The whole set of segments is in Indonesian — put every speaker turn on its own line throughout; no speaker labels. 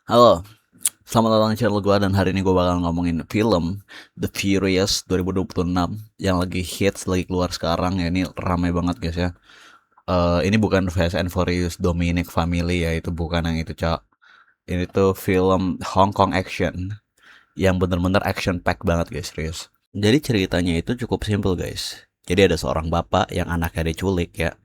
Halo, selamat datang di channel gue dan hari ini gue bakal ngomongin film The Furious 2026 yang lagi hits, lagi keluar sekarang ya. Ini ramai banget guys ya. Ini bukan Fast and Furious Dominic Family ya, itu bukan yang itu cak. Ini tuh film Hong Kong action yang bener-bener action pack banget guys, serius. Jadi ceritanya itu cukup simple guys. Jadi ada seorang bapak yang anaknya diculik ya.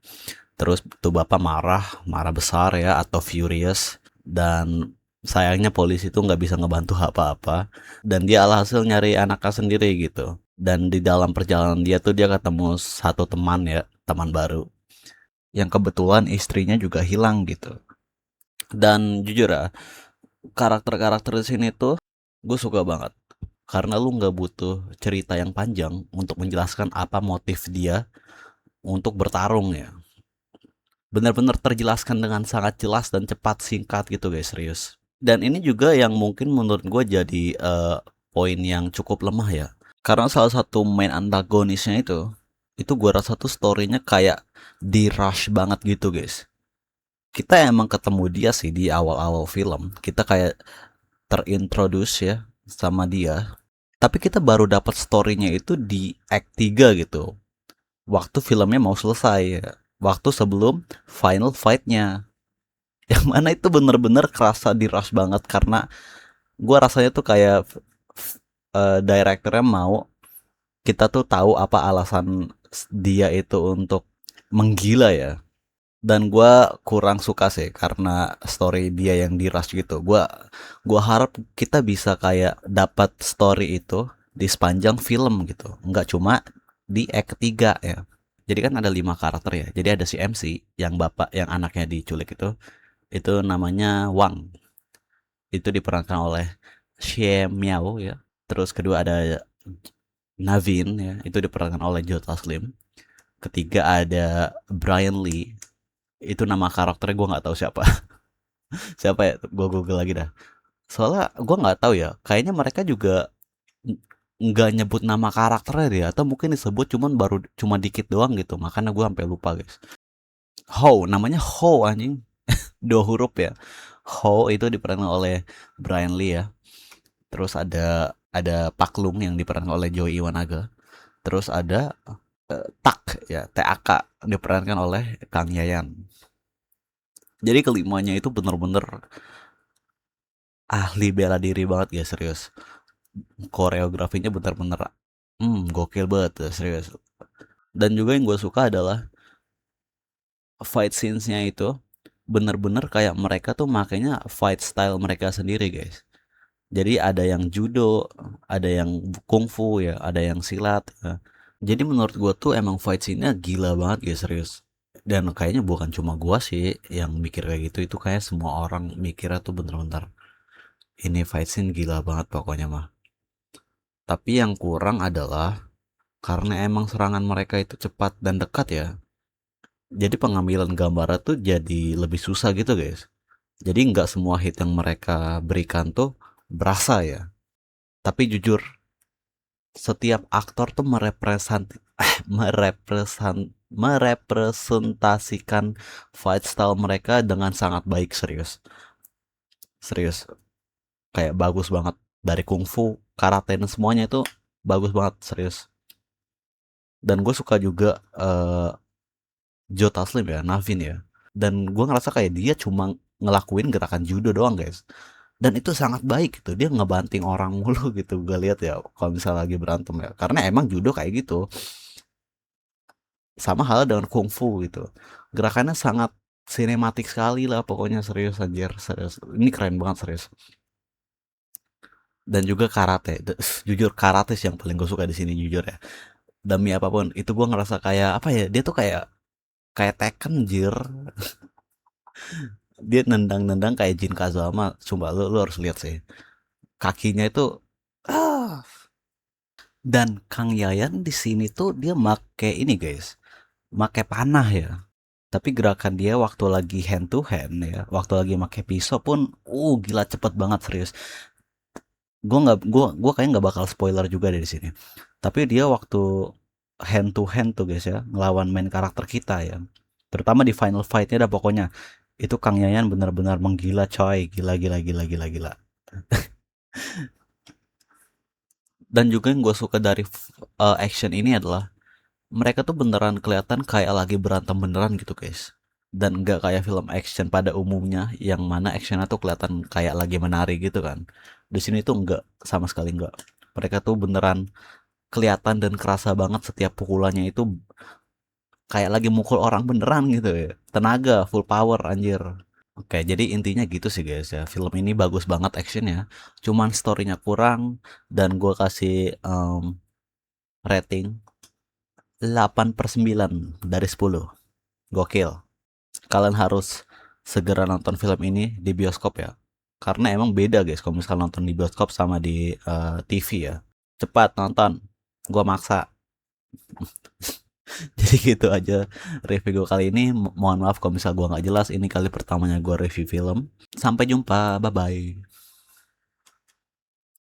Terus tuh bapak marah, marah besar ya atau furious, dan sayangnya polisi tuh nggak bisa ngebantu apa-apa, dan dia alhasil nyari anaknya sendiri gitu. Dan di dalam perjalanan dia tuh dia ketemu satu teman ya, teman baru yang kebetulan istrinya juga hilang gitu. Dan jujur ya, karakter-karakter di sini tuh gue suka banget karena lu nggak butuh cerita yang panjang untuk menjelaskan apa motif dia untuk bertarung ya. Benar-benar terjelaskan dengan sangat jelas dan cepat, singkat gitu guys, serius. Dan ini juga yang mungkin menurut gue jadi poin yang cukup lemah ya. Karena salah satu main antagonisnya itu gue rasa tuh storynya kayak di rush banget gitu guys. Kita emang ketemu dia sih di awal-awal film. Kita kayak terintroduce ya sama dia. Tapi kita baru dapat storynya itu di act 3 gitu. Waktu filmnya mau selesai ya. Waktu sebelum final fight-nya. Yang mana itu bener-bener kerasa di rush banget karena gue rasanya tuh kayak direkturnya mau kita tuh tahu apa alasan dia itu untuk menggila ya. Dan gue kurang suka sih karena story dia yang di rush gitu. Gua harap kita bisa kayak dapat story itu di sepanjang film gitu, nggak cuma di act 3 ya. Jadi kan ada 5 karakter ya. Jadi ada si MC yang bapak yang anaknya diculik itu namanya Wang. Itu diperankan oleh Xie Miao ya. Terus kedua ada Navin ya, itu diperankan oleh Joe Taslim. Ketiga ada Brian Lee, itu nama karakternya gue nggak tahu siapa. Siapa ya? Gue google lagi dah. Soalnya gue nggak tahu ya. Kayaknya mereka juga nggak nyebut nama karakternya deh, atau mungkin disebut cuman baru cuma dikit doang gitu. Makanya gue sampai lupa guys. Ho, namanya Ho anjing. Dua huruf ya. Ho itu diperankan oleh Brian Lee ya. Terus ada Pak Lung yang diperankan oleh Joey Iwanaga. Terus ada Tak ya, TAK diperankan oleh Kang Yayan. Jadi kelimanya itu bener-bener ahli bela diri banget ya, serius. Koreografinya bener-bener gokil banget ya, serius. Dan juga yang gue suka adalah fight scenes-nya itu bener-bener kayak mereka tuh makanya fight style mereka sendiri guys. Jadi ada yang judo, ada yang kungfu ya, ada yang silat ya. Jadi menurut gue tuh emang fight scene-nya gila banget guys, serius. Dan kayaknya bukan cuma gue sih yang mikir kayak gitu, itu kayak semua orang mikirnya tuh bener-bener ini fight scene gila banget pokoknya mah. Tapi yang kurang adalah karena emang serangan mereka itu cepat dan dekat ya. Jadi pengambilan gambarnya tuh jadi lebih susah gitu guys. Jadi nggak semua hit yang mereka berikan tuh berasa ya. Tapi jujur, setiap aktor tuh merepresentasikan fight style mereka dengan sangat baik, serius. Serius, kayak bagus banget dari kungfu, karate dan semuanya itu bagus banget, serius. Dan gue suka juga Joe Taslim ya, Navin ya. Dan gue ngerasa kayak dia cuma ngelakuin gerakan judo doang guys. Dan itu sangat baik gitu. Dia ngebanting orang mulu gitu. Gue lihat ya kalau misalnya lagi berantem ya. Karena emang judo kayak gitu. Sama hal dengan kungfu gitu. Gerakannya sangat sinematik sekali lah pokoknya, serius anjir, serius. Ini keren banget serius. Dan juga karate. Jujur karate sih yang paling gue suka di sini jujur ya. Demi apapun itu gue ngerasa kayak apa ya? Dia tuh kayak kayak Tekken jir. Dia nendang-nendang kayak Jin Kazama. Coba lu harus lihat sih. Kakinya itu ah. Dan Kang Yayan di sini tuh dia make ini guys. Make panah ya. Tapi gerakan dia waktu lagi hand to hand ya, waktu lagi make pisau pun gila cepet banget, serius. Gue kayak nggak bakal spoiler juga dari sini. Tapi dia waktu hand to hand tuh guys ya, ngelawan main karakter kita ya. Terutama di final fight-nya dah pokoknya. Itu Kang Yayan benar-benar menggila coy, gila gila gila gila gila. Dan juga yang gue suka dari action ini adalah mereka tuh beneran kelihatan kayak lagi berantem beneran gitu guys, dan nggak kayak film action pada umumnya yang mana actionnya tuh kelihatan kayak lagi menari gitu kan. Di sini tuh nggak, sama sekali nggak. Mereka tuh beneran kelihatan dan kerasa banget setiap pukulannya itu kayak lagi mukul orang beneran gitu ya, tenaga full power anjir. Oke, jadi intinya gitu sih guys ya. Film ini bagus banget actionnya, cuman storynya kurang, dan gue kasih rating 8/9 dari 10. Gokil. Kalian harus segera nonton film ini di bioskop ya. Karena emang beda guys kalau misalnya nonton di bioskop sama di TV ya. Cepat nonton. Gua maksa. Jadi gitu aja review gue kali ini. Mohon maaf kalau misalnya gua nggak jelas. Ini kali pertamanya gua review film. Sampai jumpa. Bye bye.